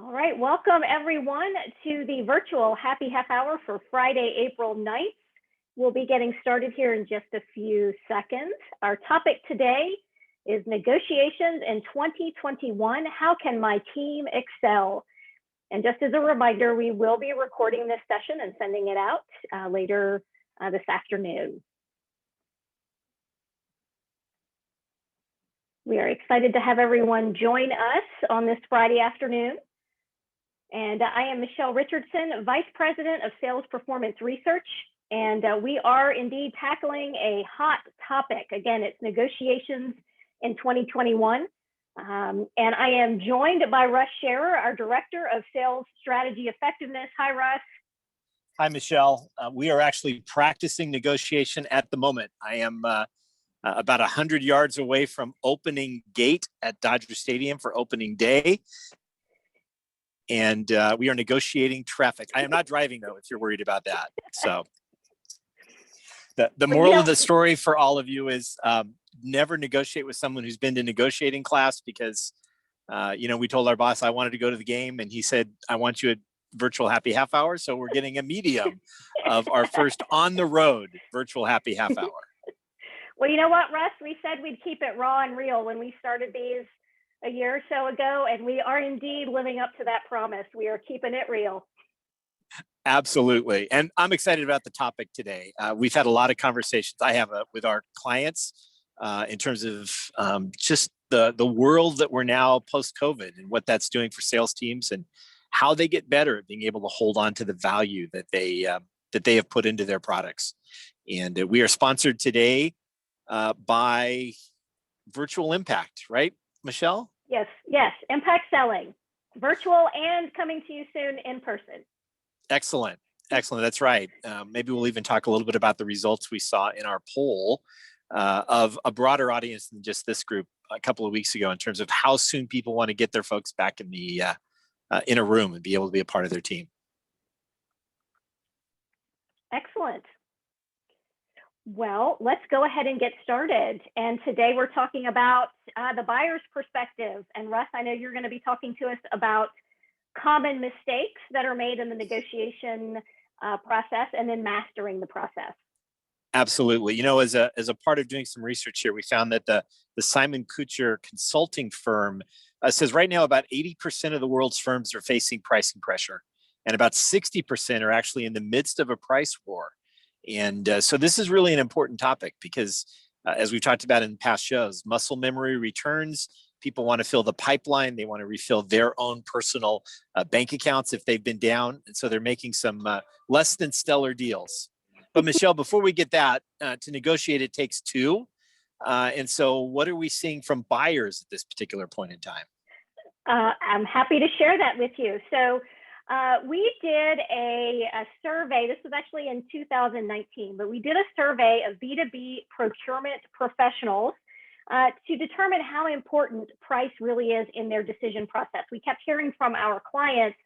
All right, welcome everyone to the virtual happy half hour for Friday, April 9th. We'll be getting started here in just a few seconds. Our topic today is negotiations in 2021. How can my team excel? And just as a reminder, we will be recording this session and sending it out later this afternoon. We are excited to have everyone join us on this Friday afternoon. And I am Michelle Richardson, Vice President of Sales Performance Research. And we are indeed tackling a hot topic. Again, it's negotiations in 2021. And I am joined by Russ Scherer, our Director of Sales Strategy Effectiveness. Hi, Russ. Hi, Michelle. We are actually practicing negotiation at the moment. I am about 100 yards away from opening gate at Dodger Stadium for opening day. And we are negotiating traffic. I am not driving, though, if you're worried about that. So the moral of the story for all of you is never negotiate with someone who's been to negotiating class because, we told our boss I wanted to go to the game, and he said, I want you at virtual happy half hour. So we're getting a medium of our first on the road virtual happy half hour. Well, you know what, Russ? We said we'd keep it raw and real when we started these a year or so ago, and we are indeed living up to that promise. We are keeping it real. Absolutely. And I'm excited about the topic today. We've had a lot of conversations I have with our clients in terms of just the world that we're now post-COVID and what that's doing for sales teams and how they get better at being able to hold on to the value that they have put into their products. And we are sponsored today by Virtual Impact, right, Michelle? Yes. Impact Selling, virtual and coming to you soon in person. Excellent. That's right. Maybe we'll even talk a little bit about the results we saw in our poll of a broader audience than just this group a couple of weeks ago in terms of how soon people want to get their folks back in the in a room and be able to be a part of their team. Excellent. Well, let's go ahead and get started. And today we're talking about the buyer's perspective. And Russ, I know you're going to be talking to us about common mistakes that are made in the negotiation process and then mastering the process. Absolutely. As a part of doing some research here, we found that the Simon Kucher consulting firm says right now about 80% of the world's firms are facing pricing pressure, and about 60% are actually in the midst of a price war. And so this is really an important topic because as we've talked about in past shows, muscle memory returns. People want to fill the pipeline. They want to refill their own personal bank accounts if they've been down. And so they're making some less than stellar deals. But Michelle, before we get that, to negotiate, it takes two. And so what are we seeing from buyers at this particular point in time? I'm happy to share that with you. So we did a survey. This was actually in 2019, but we did a survey of B2B procurement professionals to determine how important price really is in their decision process. We kept hearing from our clients,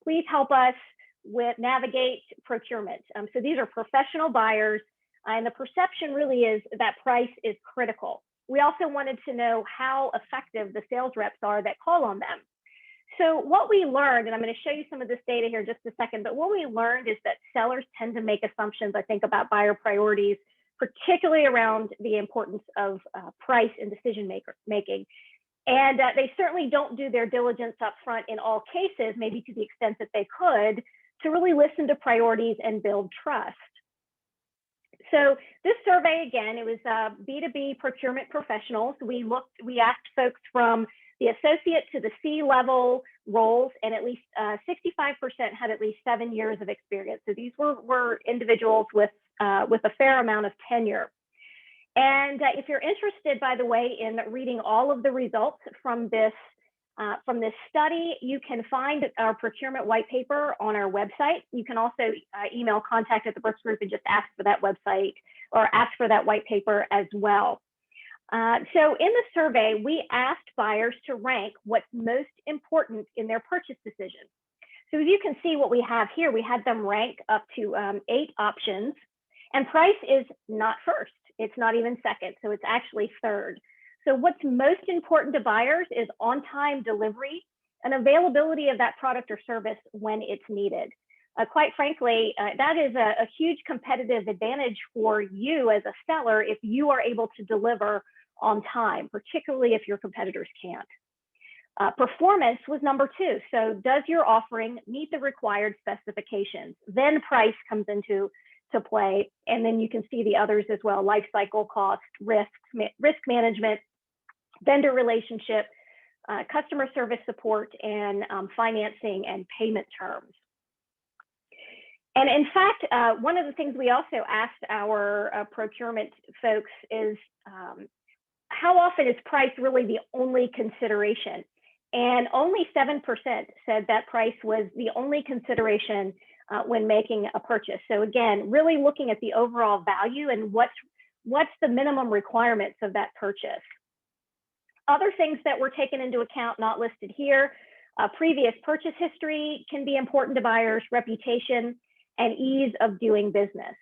please help us with navigate procurement. So these are professional buyers, and the perception really is that price is critical. We also wanted to know how effective the sales reps are that call on them. So what we learned, and I'm going to show you some of this data here in just a second, but what we learned is that sellers tend to make assumptions, I think, about buyer priorities, particularly around the importance of price and decision making. And they certainly don't do their diligence up front in all cases, maybe to the extent that they could, to really listen to priorities and build trust. So this survey, again, it was B2B procurement professionals. We asked folks from the associate to the C-level roles, and at least 65% had at least 7 years of experience. So these were individuals with a fair amount of tenure. And if you're interested, by the way, in reading all of the results from this study, you can find our procurement white paper on our website. You can also email contact@the-Brooks Group and just ask for that website or ask for that white paper as well. So in the survey, we asked buyers to rank what's most important in their purchase decision. So as you can see what we have here, we had them rank up to 8 options, and price is not first. It's not even second, so it's actually third. So what's most important to buyers is on-time delivery and availability of that product or service when it's needed. Quite frankly, that is a huge competitive advantage for you as a seller if you are able to deliver on time, particularly if your competitors can't. Performance was number 2. So does your offering meet the required specifications? Then price comes into play, and then you can see the others as well: life cycle cost, risk management, vendor relationship, customer service support, and financing and payment terms. And in fact, one of the things we also asked our procurement folks is, how often is price really the only consideration? And only 7% said that price was the only consideration when making a purchase. So again, really looking at the overall value and what's the minimum requirements of that purchase. Other things that were taken into account, not listed here: previous purchase history can be important to buyers, reputation, and ease of doing business.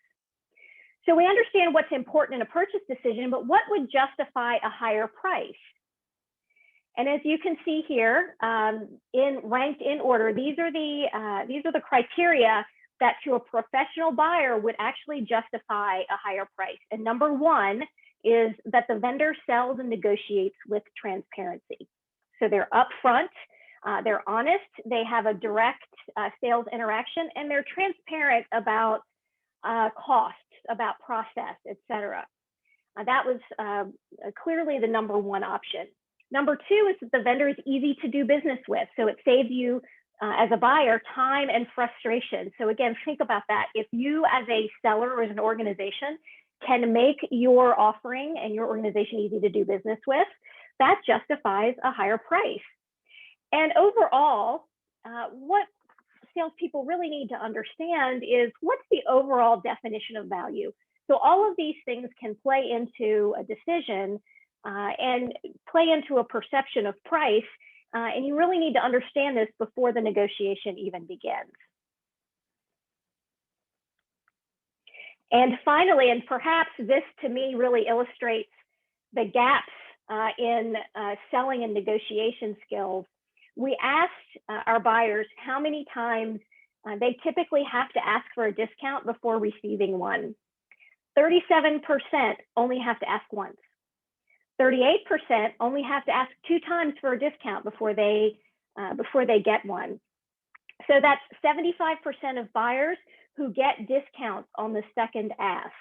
So we understand what's important in a purchase decision, but what would justify a higher price? And as you can see here, ranked in order, these are the criteria that to a professional buyer would actually justify a higher price. And number 1 is that the vendor sells and negotiates with transparency. So they're upfront, they're honest, they have a direct sales interaction, and they're transparent about costs, about process, etc. That was clearly the number 1 option. Number 2 is that the vendor is easy to do business with. So it saves you as a buyer time and frustration. So again, think about that. If you as a seller or as an organization can make your offering and your organization easy to do business with, that justifies a higher price. And overall, what salespeople really need to understand is what's the overall definition of value. So all of these things can play into a decision and play into a perception of price. And you really need to understand this before the negotiation even begins. And finally, and perhaps this to me really illustrates the gaps in selling and negotiation skills, we asked our buyers how many times they typically have to ask for a discount before receiving one. 37% only have to ask once. 38% only have to ask 2 times for a discount before they get one. So that's 75% of buyers who get discounts on the second ask.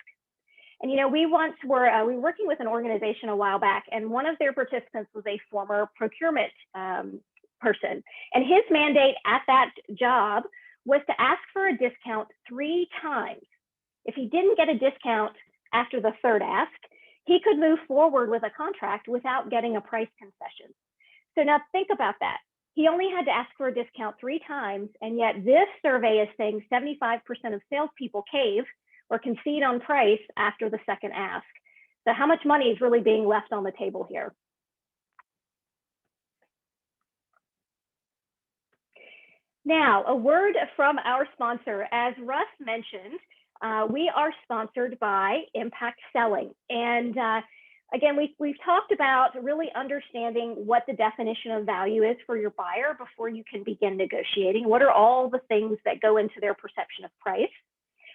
And you know, we were working with an organization a while back, and one of their participants was a former procurement person, and his mandate at that job was to ask for a discount 3 times. If he didn't get a discount after the 3rd ask, he could move forward with a contract without getting a price concession. So now think about that. He only had to ask for a discount 3 times, and yet this survey is saying 75% of salespeople cave or concede on price after the 2nd ask. So how much money is really being left on the table here? Now, a word from our sponsor. As Russ mentioned, we are sponsored by Impact Selling. And again, we've talked about really understanding what the definition of value is for your buyer before you can begin negotiating. What are all the things that go into their perception of price?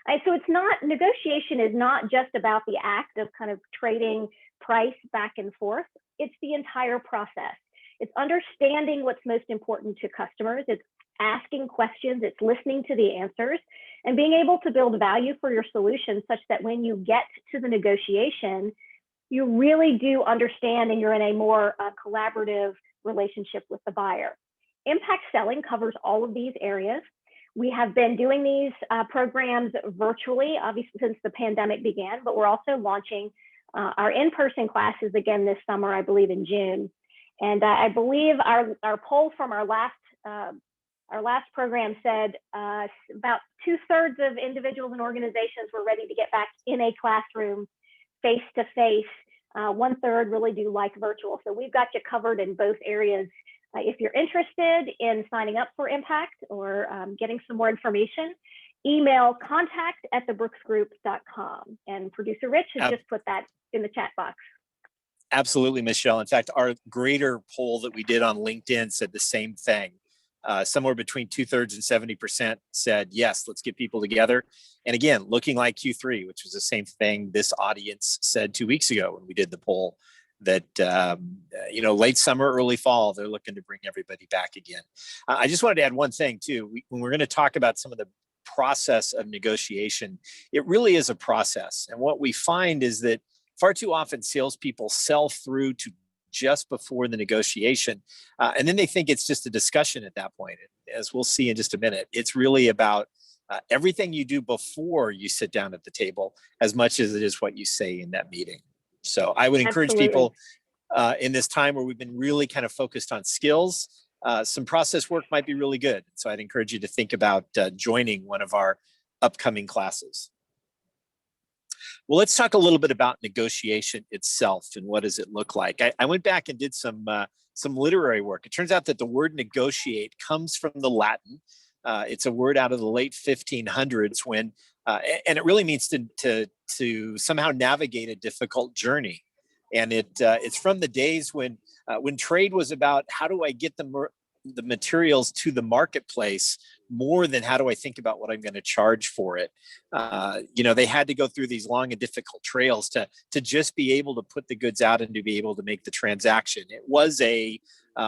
And so negotiation is not just about the act of kind of trading price back and forth. It's the entire process. It's understanding what's most important to customers. It's asking questions, it's listening to the answers, and being able to build value for your solution such that when you get to the negotiation, you really do understand and you're in a more collaborative relationship with the buyer. Impact Selling covers all of these areas. We have been doing these programs virtually, obviously, since the pandemic began, but we're also launching our in-person classes again this summer, I believe in June. And I believe our poll from our last program said about 2/3 of individuals and organizations were ready to get back in a classroom face-to-face. 1/3 really do like virtual. So we've got you covered in both areas. If you're interested in signing up for Impact or getting some more information, email contact@thebrooksgroup.com. And producer Rich has just put that in the chat box. Absolutely, Michelle. In fact, our grader poll that we did on LinkedIn said the same thing. Somewhere between 2/3 and 70% said, yes, let's get people together. And again, looking like Q3, which was the same thing this audience said 2 weeks ago when we did the poll, that, late summer, early fall, they're looking to bring everybody back again. I just wanted to add one thing too. When we're going to talk about some of the process of negotiation, it really is a process. And what we find is that far too often salespeople sell through to just before the negotiation. And then they think it's just a discussion at that point. As we'll see in just a minute, it's really about everything you do before you sit down at the table as much as it is what you say in that meeting. So I would encourage people in this time where we've been really kind of focused on skills, some process work might be really good. So I'd encourage you to think about joining one of our upcoming classes. Well, let's talk a little bit about negotiation itself and what does it look like. I went back and did some literary work. It turns out that the word negotiate comes from the Latin. It's a word out of the late 1500s when, and it really means to somehow navigate a difficult journey. And it's from the days when trade was about how do I get the materials to the marketplace more than how do I think about what I'm going to charge for it. They had to go through these long and difficult trails to just be able to put the goods out and to be able to make the transaction. It was a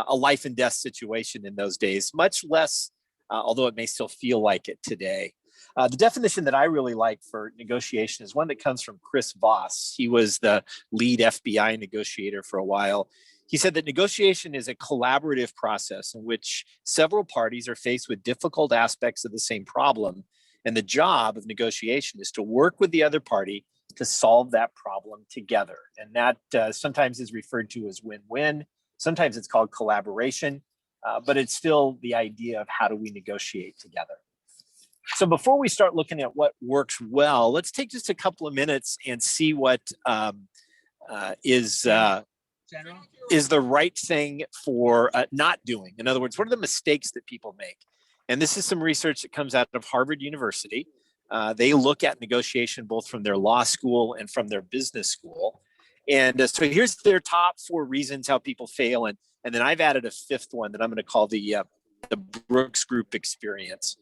life and death situation in those days, much less, although it may still feel like it today. The definition that I really like for negotiation is one that comes from Chris Voss. He was the lead FBI negotiator for a while. He said that negotiation is a collaborative process in which several parties are faced with difficult aspects of the same problem. And the job of negotiation is to work with the other party to solve that problem together. And that sometimes is referred to as win-win. Sometimes it's called collaboration, but it's still the idea of how do we negotiate together. So before we start looking at what works well, let's take just a couple of minutes and see what is the right thing for not doing. In other words, what are the mistakes that people make? And this is some research that comes out of Harvard University. They look at negotiation both from their law school and from their business school. And so here's their top 4 reasons how people fail. And then I've added a 5th one that I'm going to call the Brooks Group experience.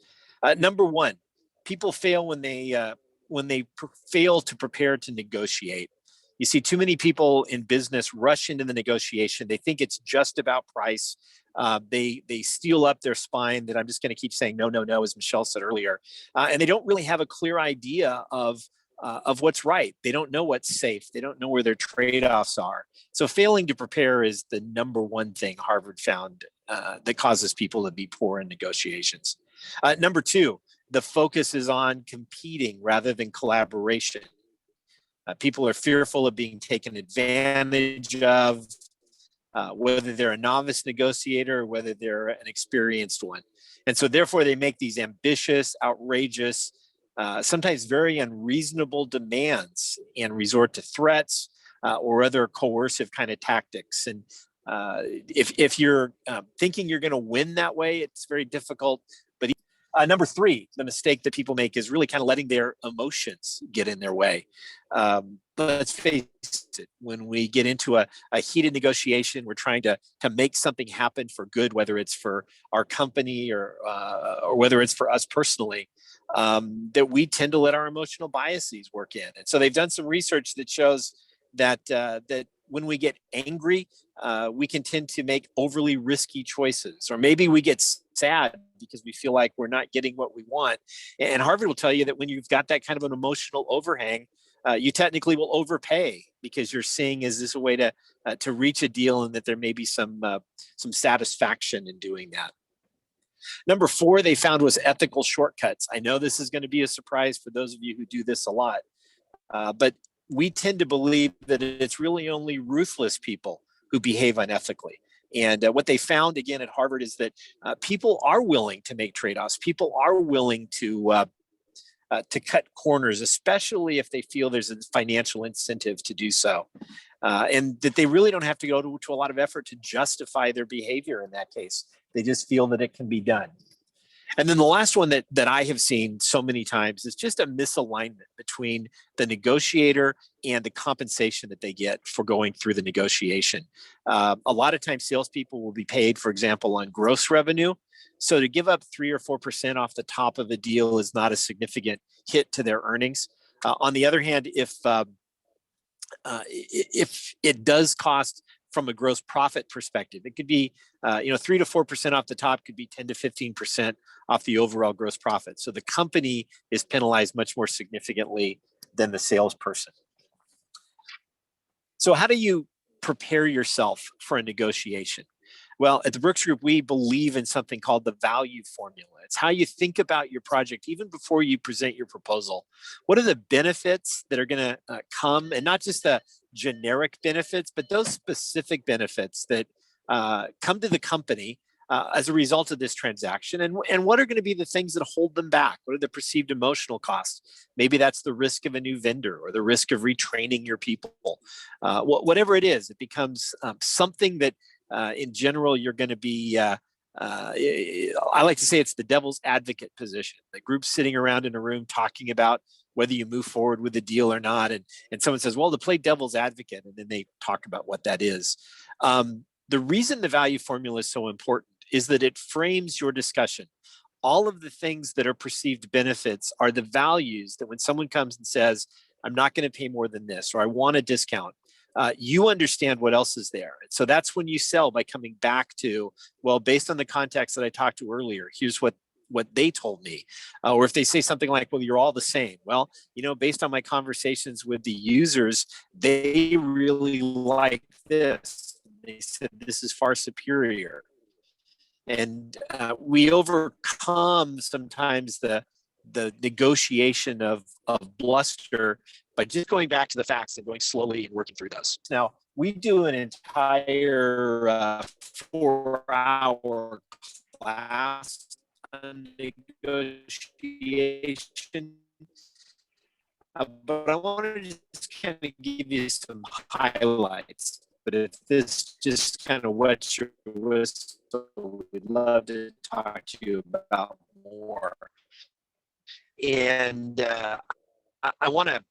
Number 1, people fail when they fail to prepare to negotiate. You see too many people in business rush into the negotiation. They think it's just about price. They steel up their spine that I'm just going to keep saying no, as Michelle said earlier. And they don't really have a clear idea of what's right. They don't know what's safe. They don't know where their trade-offs are. So failing to prepare is the number 1 thing Harvard found that causes people to be poor in negotiations. Number 2, the focus is on competing rather than collaboration. People are fearful of being taken advantage of, whether they're a novice negotiator or whether they're an experienced one. And so therefore they make these ambitious, outrageous, sometimes very unreasonable demands and resort to threats or other coercive kind of tactics. And if you're thinking you're going to win that way, it's very difficult. But number 3, the mistake that people make is really kind of letting their emotions get in their way. Let's face it, when we get into a heated negotiation, we're trying to make something happen for good, whether it's for our company or whether it's for us personally, that we tend to let our emotional biases work in. And so they've done some research that shows that when we get angry, we can tend to make overly risky choices, or maybe we get sad because we feel like we're not getting what we want. And Harvard will tell you that when you've got that kind of an emotional overhang, you technically will overpay because you're seeing is this a way to reach a deal, and that there may be some satisfaction in doing that. Number 4, they found was ethical shortcuts. I know this is going to be a surprise for those of you who do this a lot, but we tend to believe that it's really only ruthless people who behave unethically. And what they found again at Harvard is that people are willing to make trade-offs. People are willing to cut corners, especially if they feel there's a financial incentive to do so. And that they really don't have to go to a lot of effort to justify their behavior in that case. They just feel that it can be done. And then the last one that I have seen so many times is just a misalignment between the negotiator and the compensation that they get for going through the negotiation. A lot of times salespeople will be paid, for example, on gross revenue. So to give up 3 or 4% off the top of a deal is not a significant hit to their earnings. On the other hand, if it does cost from a gross profit perspective, it could be 3 to 4% off the top, could be 10 to 15% off the overall gross profit. So the company is penalized much more significantly than the salesperson. So how do you prepare yourself for a negotiation? Well, at the Brooks Group, we believe in something called the value formula. It's how you think about your project even before you present your proposal. What are the benefits that are going to come, and not just the generic benefits, but those specific benefits that come to the company as a result of this transaction? And what are going to be the things that hold them back? What are the perceived emotional costs? Maybe that's the risk of a new vendor or the risk of retraining your people. Whatever it is, it becomes something that in general, you're going to be, I like to say it's the devil's advocate position. The group's sitting around in a room talking about whether you move forward with the deal or not. And someone says, well, to play devil's advocate, and then they talk about what that is. The reason the value formula is so important is that it frames your discussion. All of the things that are perceived benefits are the values that when someone comes and says, I'm not going to pay more than this, or I want a discount, you understand what else is there. So that's when you sell, by coming back to, well, based on the context that I talked to earlier, here's what they told me. Or if they say something like, well, you're all the same. Well, based on my conversations with the users, they really like this. They said this is far superior. And we overcome sometimes the negotiation of bluster by just going back to the facts and going slowly and working through those. Now, we do an entire 4-hour class on negotiation, but I wanted to just kind of give you some highlights. But if this just kind of wets your whistle, we'd love to talk to you about more. And I want to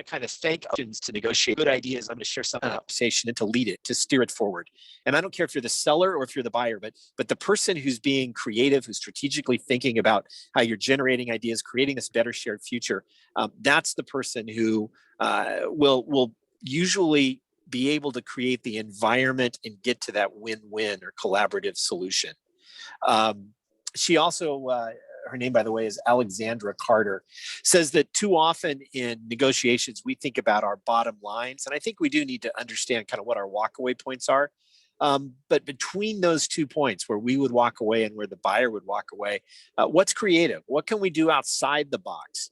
kind of thank Objections to negotiate good ideas. I'm going to share some conversation and to lead it, to steer it forward. And I don't care if you're the seller or if you're the buyer, but the person who's being creative, who's strategically thinking about how you're generating ideas, creating this better shared future, that's the person who will usually be able to create the environment and get to that win-win or collaborative solution. She also, her name, by the way, is Alexandra Carter, says that too often in negotiations, we think about our bottom lines. And I think we do need to understand kind of what our walkaway points are. But between those 2 points where we would walk away and where the buyer would walk away, what's creative? What can we do outside the box?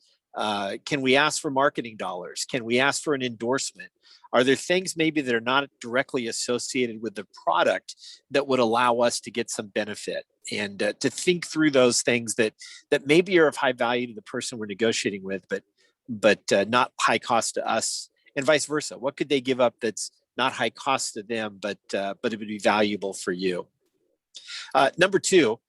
Can we ask for marketing dollars? Can we ask for an endorsement? Are there things maybe that are not directly associated with the product that would allow us to get some benefit? And to think through those things that maybe are of high value to the person we're negotiating with, but not high cost to us, and vice versa. What could they give up that's not high cost to them, but it would be valuable for you? Number 2,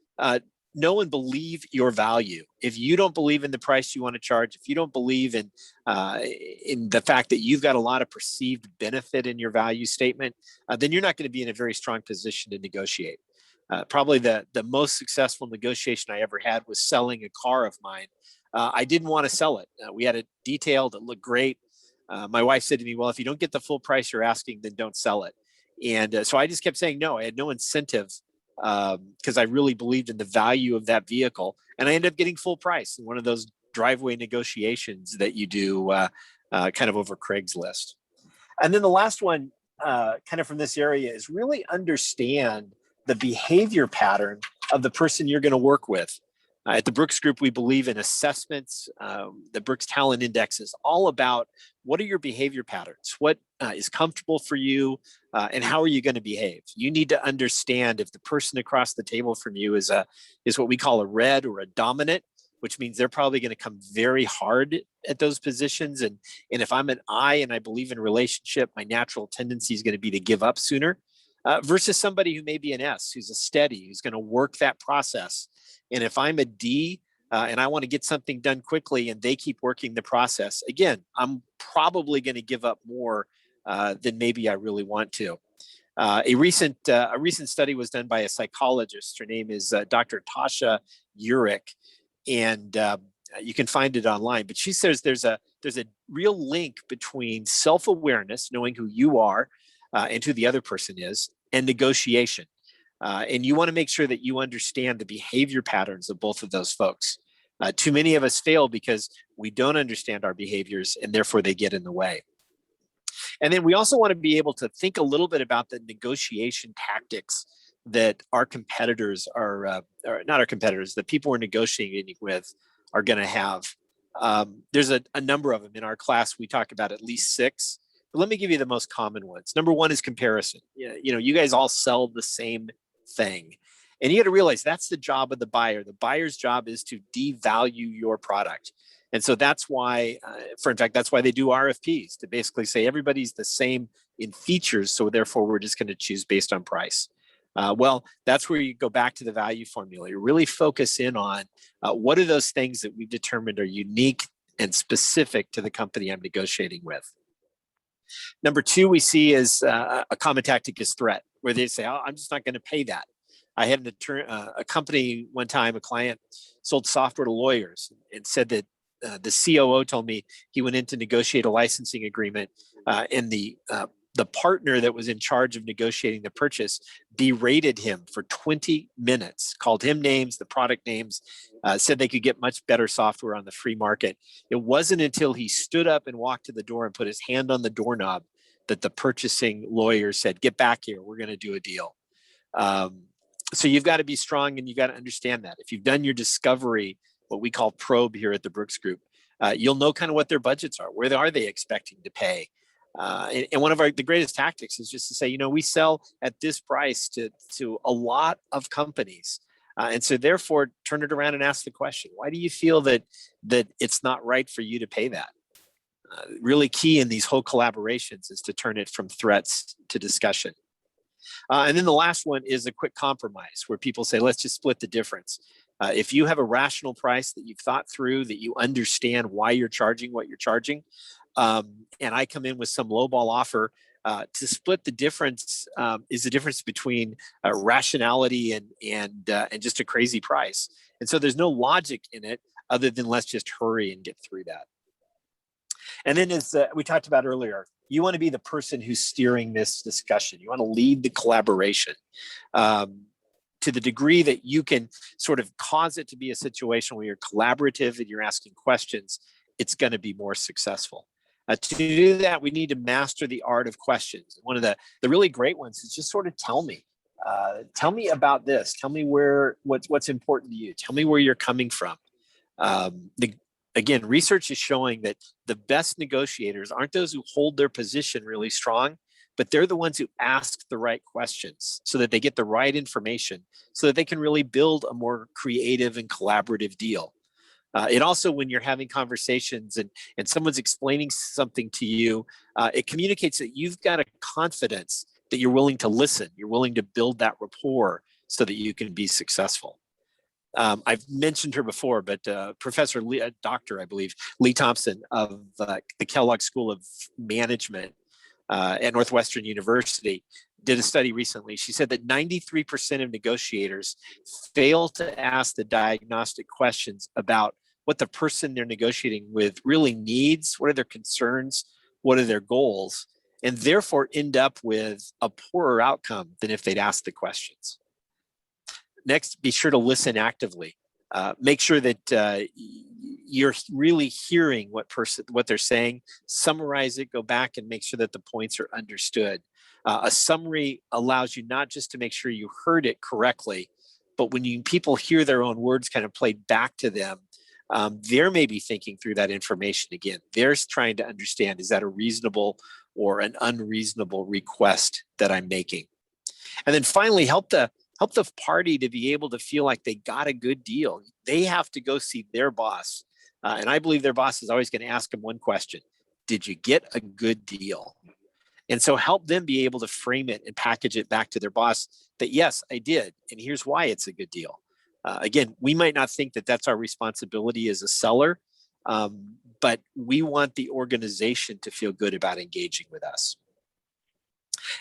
know and believe your value. If you don't believe in the price you want to charge, if you don't believe in the fact that you've got a lot of perceived benefit in your value statement, then you're not going to be in a very strong position to negotiate. Probably the most successful negotiation I ever had was selling a car of mine. I didn't want to sell it. We had it detailed. It looked great. My wife said to me, well, if you don't get the full price you're asking, then don't sell it. And so I just kept saying no. I had no incentive because I really believed in the value of that vehicle. And I ended up getting full price in one of those driveway negotiations that you do kind of over Craigslist. And then the last one kind of from this area is really understand the behavior pattern of the person you're going to work with. At the Brooks Group, we believe in assessments. The Brooks Talent Index is all about what are your behavior patterns? What is comfortable for you? And how are you going to behave? You need to understand if the person across the table from you is what we call a red or a dominant, which means they're probably going to come very hard at those positions. And if I'm an I and I believe in relationship, my natural tendency is going to be to give up sooner. versus somebody who may be an S, who's a steady, who's going to work that process. And if I'm a D and I want to get something done quickly and they keep working the process, again, I'm probably going to give up more than maybe I really want to. A recent study was done by a psychologist. Her name is Dr. Tasha Urich, and you can find it online. But she says there's a real link between self-awareness, knowing who you are and who the other person is, and negotiation. And you want to make sure that you understand the behavior patterns of both of those folks. Too many of us fail because we don't understand our behaviors, and therefore they get in the way. And then we also want to be able to think a little bit about the negotiation tactics that our competitors are, or not our competitors, the people we're negotiating with are going to have. There's a number of them in our class. We talk about at least 6. But let me give you the most common ones. Number 1 is comparison. You know, you guys all sell the same thing. And you got to realize that's the job of the buyer. The buyer's job is to devalue your product. And so that's why, that's why they do RFPs, to basically say everybody's the same in features. So therefore, we're just going to choose based on price. Well, that's where you go back to the value formula. You really focus in on what are those things that we've determined are unique and specific to the company I'm negotiating with. Number 2, we see is a common tactic is threat, where they say, oh, I'm just not going to pay that. I had a company one time, a client sold software to lawyers and said that the COO told me he went in to negotiate a licensing agreement, and the partner that was in charge of negotiating the purchase berated him for 20 minutes, called him names, the product names, said they could get much better software on the free market. It wasn't until he stood up and walked to the door and put his hand on the doorknob that the purchasing lawyer said, get back here, we're going to do a deal. So you've got to be strong, and you've got to understand that. If you've done your discovery, what we call probe here at the Brooks Group, you'll know kind of what their budgets are. Where are they expecting to pay? And one of the greatest tactics is just to say, you know, we sell at this price to a lot of companies. And so therefore, turn it around and ask the question, why do you feel that it's not right for you to pay that? Really key in these whole collaborations is to turn it from threats to discussion. And then the last one is a quick compromise, where people say, let's just split the difference. If you have a rational price that you've thought through, that you understand why you're charging what you're charging, and I come in with some lowball offer, to split the difference is the difference between rationality and just a crazy price. And so there's no logic in it other than let's just hurry and get through that. And then, as we talked about earlier, you want to be the person who's steering this discussion. You want to lead the collaboration to the degree that you can sort of cause it to be a situation where you're collaborative and you're asking questions. It's going to be more successful. To do that, we need to master the art of questions. One of the really great ones is just sort of tell me about this. Tell me what's important to you. Tell me where you're coming from. Again, research is showing that the best negotiators aren't those who hold their position really strong, but they're the ones who ask the right questions so that they get the right information so that they can really build a more creative and collaborative deal. It also, when you're having conversations and someone's explaining something to you, it communicates that you've got a confidence that you're willing to listen, you're willing to build that rapport so that you can be successful. I've mentioned her before, but Professor Dr. I believe, Lee Thompson of the Kellogg School of Management at Northwestern University did a study recently. She said that 93% of negotiators fail to ask the diagnostic questions about what the person they're negotiating with really needs, what are their concerns, what are their goals, and therefore end up with a poorer outcome than if they'd asked the questions. Next, be sure to listen actively. Make sure that you're really hearing what they're saying. Summarize it, go back and make sure that the points are understood. A summary allows you not just to make sure you heard it correctly, but when people hear their own words kind of played back to them, they're maybe thinking through that information again. They're trying to understand, is that a reasonable or an unreasonable request that I'm making? And then finally, help the party to be able to feel like they got a good deal. They have to go see their boss. And I believe their boss is always going to ask them one question: did you get a good deal? And so help them be able to frame it and package it back to their boss that, yes, I did. And here's why it's a good deal. Again, we might not think that that's our responsibility as a seller, but we want the organization to feel good about engaging with us.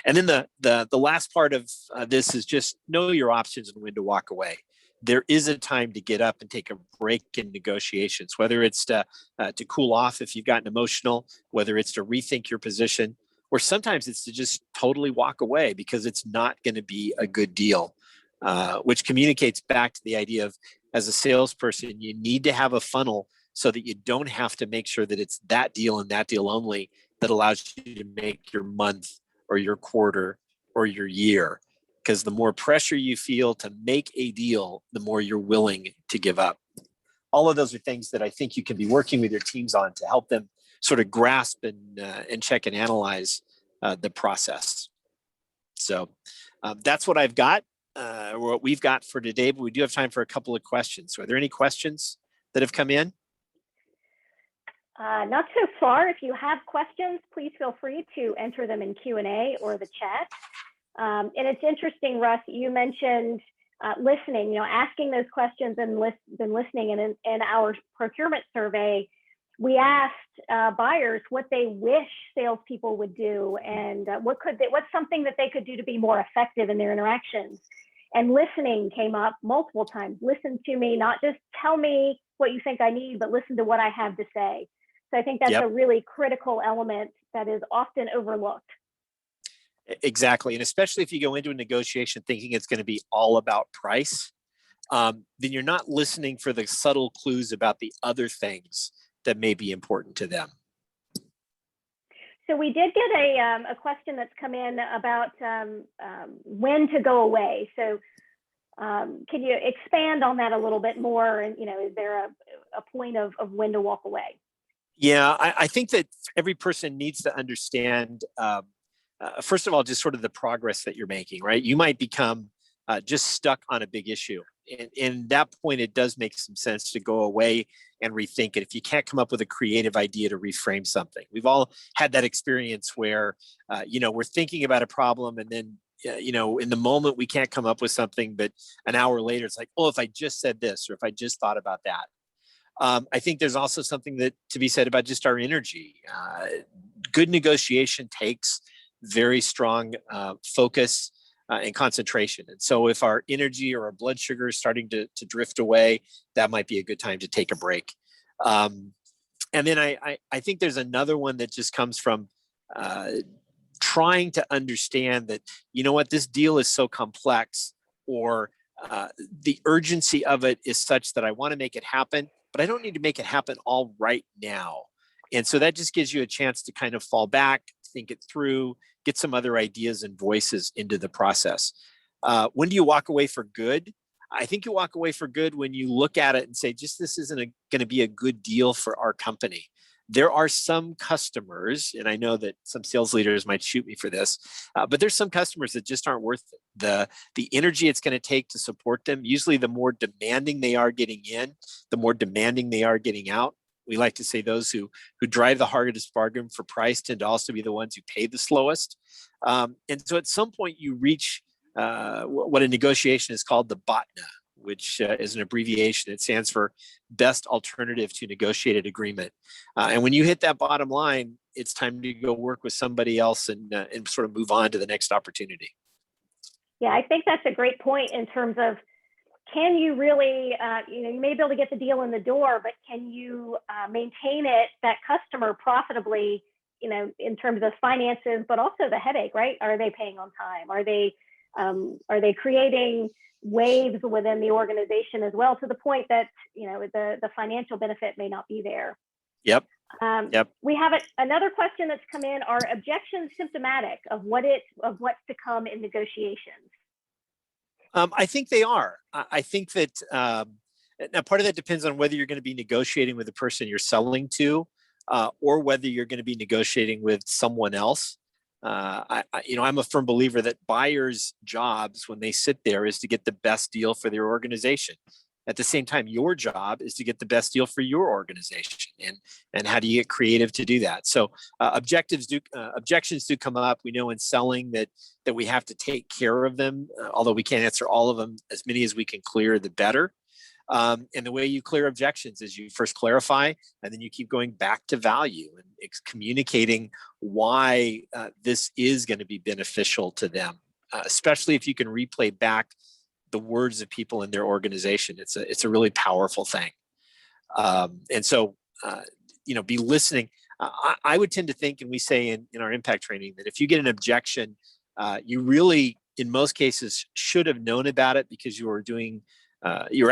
And then the last part of this is just know your options and when to walk away. There is a time to get up and take a break in negotiations, whether it's to cool off if you've gotten emotional, whether it's to rethink your position, or sometimes it's to just totally walk away because it's not going to be a good deal, which communicates back to the idea of, as a salesperson, you need to have a funnel so that you don't have to make sure that it's that deal and that deal only that allows you to make your month or your quarter or your year. Because the more pressure you feel to make a deal, the more you're willing to give up. All of those are things that I think you can be working with your teams on to help them sort of grasp and check and analyze the process. So that's what I've got, what we've got for today, but we do have time for a couple of questions. So are there any questions that have come in? Not so far. If you have questions, please feel free to enter them in Q&A or the chat. And it's interesting, Russ, you mentioned listening, asking those questions and listening. And in our procurement survey, we asked buyers what they wish salespeople would do and what's something that they could do to be more effective in their interactions. And listening came up multiple times. Listen to me, not just tell me what you think I need, but listen to what I have to say. So I think that's a really critical element that is often overlooked. Exactly. And especially if you go into a negotiation thinking it's going to be all about price, then you're not listening for the subtle clues about the other things that may be important to them. So we did get a question that's come in about when to go away. So can you expand on that a little bit more? And, is there a point of when to walk away? Yeah, I think that every person needs to understand, first of all, just sort of the progress that you're making, right? You might become just stuck on a big issue. And that point, it does make some sense to go away and rethink it. If you can't come up with a creative idea to reframe something, we've all had that experience where, we're thinking about a problem and then, in the moment we can't come up with something, but an hour later, it's like, oh, if I just said this, or if I just thought about that. I think there's also something that to be said about just our energy. Good negotiation takes very strong focus and concentration. And so if our energy or our blood sugar is starting to drift away, that might be a good time to take a break. And then I think there's another one that just comes from trying to understand that, this deal is so complex, or the urgency of it is such that I want to make it happen, but I don't need to make it happen all right now. And so that just gives you a chance to kind of fall back, think it through, get some other ideas and voices into the process. When do you walk away for good? I think you walk away for good when you look at it and say, this isn't going to be a good deal for our company. There are some customers, and I know that some sales leaders might shoot me for this, but there's some customers that just aren't worth it. The energy it's going to take to support them. Usually the more demanding they are getting in, the more demanding they are getting out. We like to say those who drive the hardest bargain for price tend to also be the ones who pay the slowest. And so at some point you reach what a negotiation is called the BOTNA, which is an abbreviation. It stands for Best Alternative to Negotiated Agreement. And when you hit that bottom line, it's time to go work with somebody else and sort of move on to the next opportunity. Yeah, I think that's a great point in terms of, can you really, you may be able to get the deal in the door, but can you maintain that customer profitably, in terms of finances, but also the headache, right? Are they paying on time? Are they creating waves within the organization as well, to the point that, the financial benefit may not be there? Yep. We have another question that's come in. Are objections symptomatic of what's to come in negotiations? I think they are. I think that now part of that depends on whether you're going to be negotiating with the person you're selling to, or whether you're going to be negotiating with someone else. I'm a firm believer that buyers' jobs when they sit there is to get the best deal for their organization. At the same time, your job is to get the best deal for your organization, and how do you get creative to do that? So objectives do objections do come up. We know in selling that we have to take care of them, although we can't answer all of them. As many as we can clear, the better. And the way you clear objections is you first clarify, and then you keep going back to value and communicating why this is going to be beneficial to them, especially if you can replay back the words of people in their organization. It's a really powerful thing. And so, be listening. I would tend to think, and we say in our impact training, that if you get an objection, you really, in most cases, should have known about it because you were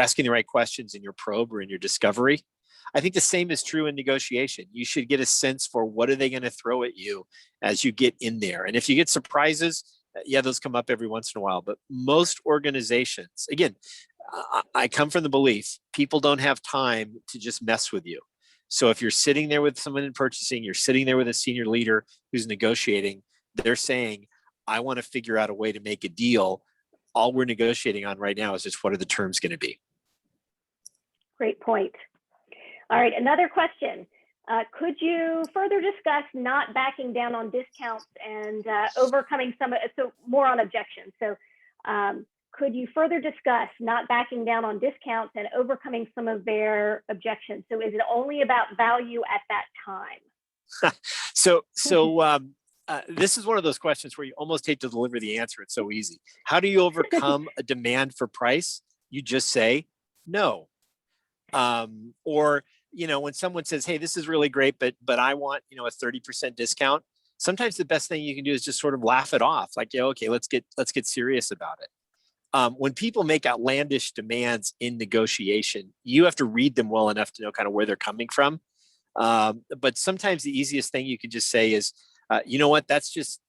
asking the right questions in your probe or in your discovery. I think the same is true in negotiation. You should get a sense for what are they going to throw at you as you get in there. And if you get surprises, yeah, those come up every once in a while. But most organizations, again, I come from the belief people don't have time to just mess with you. So if you're sitting there with someone in purchasing, you're sitting there with a senior leader who's negotiating, they're saying, I want to figure out a way to make a deal. All we're negotiating on right now is just what are the terms going to be. Great point. All right, another question. Could you further discuss not backing down on discounts and overcoming so more on objections. So could you further discuss not backing down on discounts and overcoming some of their objections? So is it only about value at that time? So this is one of those questions where you almost hate to deliver the answer. It's so easy. How do you overcome a demand for price? You just say no. Or, when someone says, hey, this is really great, but I want, a 30% discount. Sometimes the best thing you can do is just sort of laugh it off. Like, yeah, okay, let's get serious about it. When people make outlandish demands in negotiation, you have to read them well enough to know kind of where they're coming from. But sometimes the easiest thing you can just say is, you know what, that's just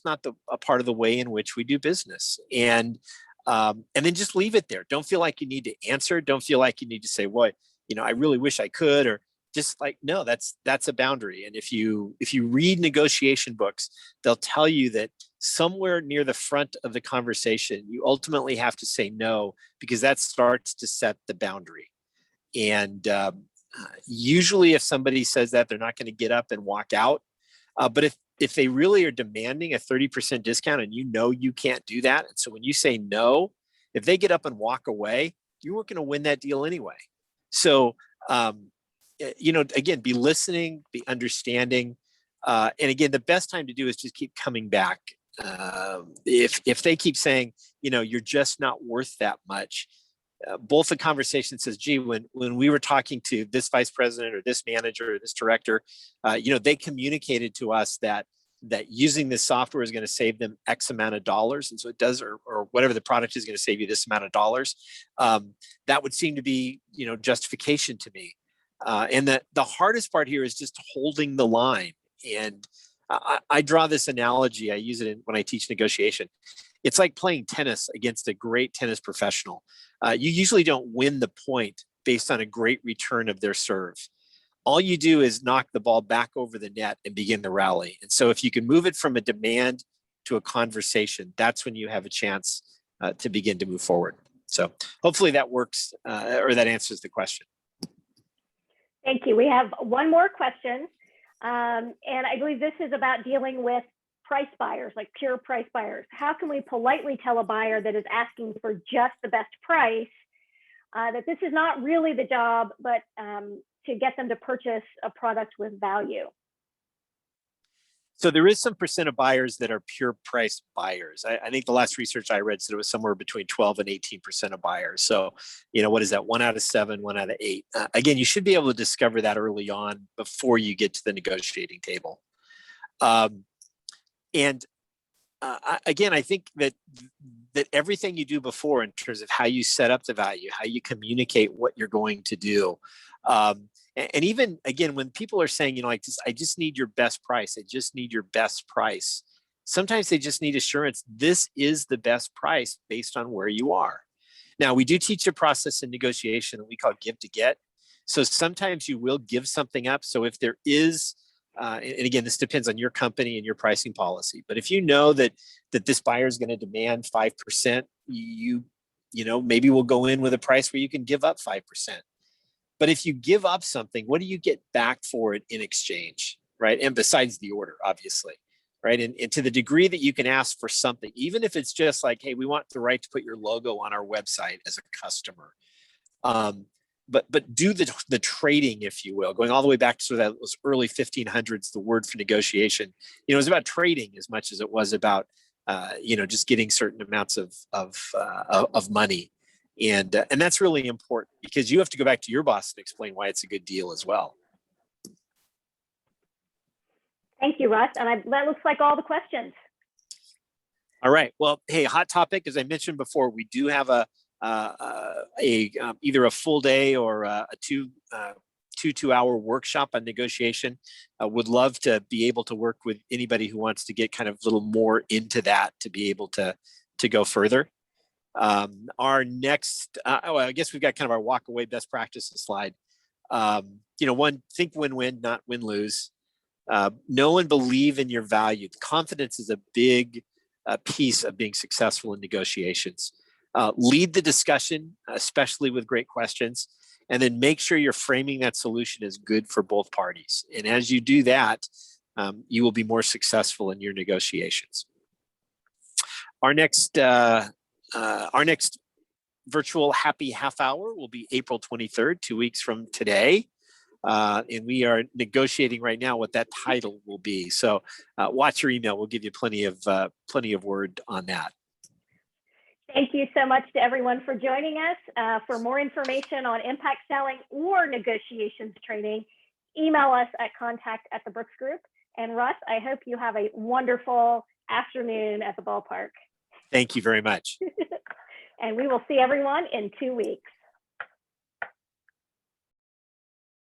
not a part of the way in which we do business. And then just leave it there. Don't feel like you need to answer. Don't feel like you need to say, well, I really wish I could, or just like, no, that's a boundary. And if you read negotiation books, they'll tell you that somewhere near the front of the conversation, you ultimately have to say no, because that starts to set the boundary. And usually if somebody says that, they're not going to get up and walk out. But if they really are demanding a 30% discount and you can't do that, and so when you say no, if they get up and walk away, you weren't going to win that deal anyway. So, again, be listening, be understanding. And again, the best time to do is just keep coming back. If they keep saying, you're just not worth that much, both the conversation says, gee, when we were talking to this vice president or this manager or this director, they communicated to us that using this software is going to save them X amount of dollars. And so it does, or whatever the product is going to save you this amount of dollars. That would seem to be, justification to me. And the hardest part here is just holding the line. And I draw this analogy. I use it when I teach negotiation. It's like playing tennis against a great tennis professional. You usually don't win the point based on a great return of their serve. All you do is knock the ball back over the net and begin the rally. And so if you can move it from a demand to a conversation, that's when you have a chance to begin to move forward. So hopefully that works or that answers the question. Thank you. We have one more question. And I believe this is about dealing with price buyers, like pure price buyers. How can we politely tell a buyer that is asking for just the best price that this is not really the job, but to get them to purchase a product with value? So there is some percent of buyers that are pure price buyers. I think the last research I read said it was somewhere between 12 and 18% of buyers. So, what is that? 1 out of 7, 1 out of 8. Again, you should be able to discover that early on before you get to the negotiating table. Again, I think that everything you do before in terms of how you set up the value, how you communicate what you're going to do, and even again, when people are saying, I just need your best price, I just need your best price. Sometimes they just need assurance. This is the best price based on where you are. Now, we do teach a process in negotiation that we call give to get. So sometimes you will give something up. So if there is, and again, this depends on your company and your pricing policy. But if you know that this buyer is going to demand 5%, you maybe we'll go in with a price where you can give up 5%. But if you give up something, what do you get back for it in exchange, right? And besides the order, obviously, right? And to the degree that you can ask for something, even if it's just like, hey, we want the right to put your logo on our website as a customer. But do the trading, if you will, going all the way back to sort of those early 1500s, the word for negotiation, it was about trading as much as it was about, just getting certain amounts of money. And that's really important because you have to go back to your boss and explain why it's a good deal as well. Thank you, Russ. And that looks like all the questions. All right. Well, hey, hot topic, as I mentioned before, we do have either a full day or a two-hour workshop on negotiation. Would love to be able to work with anybody who wants to get kind of a little more into that to be able to go further. Our next, I guess we've got kind of our walk away best practices slide. One, think win-win, not win-lose. Know and believe in your value. Confidence is a big piece of being successful in negotiations. Lead the discussion, especially with great questions, and then make sure you're framing that solution as good for both parties. And as you do that, you will be more successful in your negotiations. Our next virtual happy half hour will be April 23rd, 2 weeks from today. And we are negotiating right now what that title will be. So watch your email. We'll give you plenty of word on that. Thank you so much to everyone for joining us. For more information on impact selling or negotiations training, email us at contact@the Brooks Group. And Russ, I hope you have a wonderful afternoon at the ballpark. Thank you very much. And we will see everyone in 2 weeks.